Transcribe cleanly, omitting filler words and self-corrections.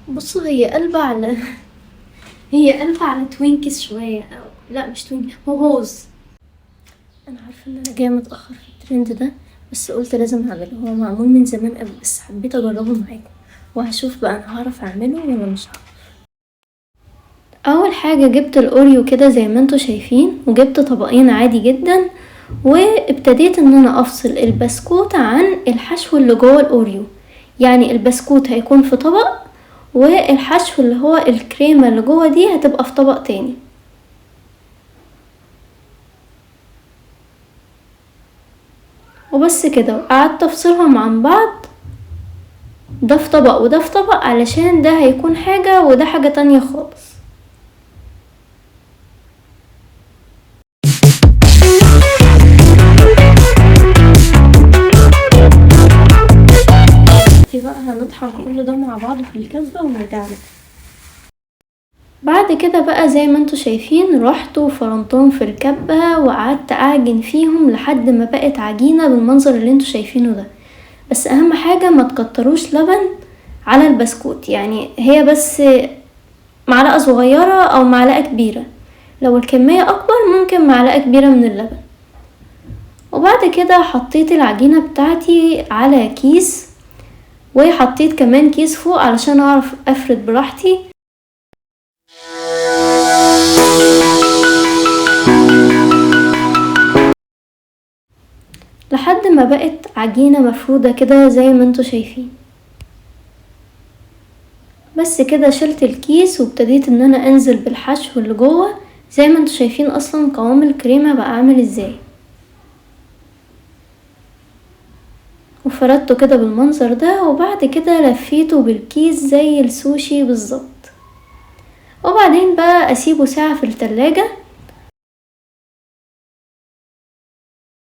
بصوا هي قلبة على هي قلبة على توينكس شوية، أو لا مش توينكس، هوز. انا عارفة ان انا جاية متأخر في الترند ده، بس قلت لازم اعمله. هو معمول من زمان قوي بس حبيت اجربه معاكم، وهشوف بقى انا هعرف اعمله ولا مش هعرف. اول حاجة جبت الاوريو كده زي ما انتوا شايفين، وجبت طبقين عادي جدا، وابتديت ان انا افصل البسكوت عن الحشو اللي جوه الاوريو. يعني البسكوت هيكون في طبق، والحشو اللي هو الكريمة اللي جوه دي هتبقى في طبق تاني. وبس كده، وقعدت افصلهم عن بعض، ده في طبق وده في طبق، علشان ده هيكون حاجة وده حاجة تانية خالص. دي بقى هنطحن كل ده مع بعض في الكبة ونرجع لك. بعد كده بقى زي ما انتوا شايفين، رحت وفرمتهم في الكبة وقعدت اعجن فيهم لحد ما بقت عجينة بالمنظر اللي انتوا شايفينه ده. بس اهم حاجة ما تكتروش لبن على البسكوت، يعني هي بس معلقة صغيرة او معلقة كبيرة. لو الكمية اكبر ممكن معلقة كبيرة من اللبن. وبعد كده حطيت العجينة بتاعتي على كيس، وحطيت كمان كيس فوق علشان اعرف افرد براحتي. لحد ما بقت عجينة مفرودة كده زي ما انتوا شايفين. بس كده شلت الكيس وابتديت ان انا انزل بالحشو اللي جوه. زي ما انتوا شايفين اصلا قوام الكريمة بقى عامل ازاي، وفردته كده بالمنظر ده. وبعد كده لفيته بالكيس زي السوشي بالظبط. وبعدين بقى اسيبه ساعة في التلاجة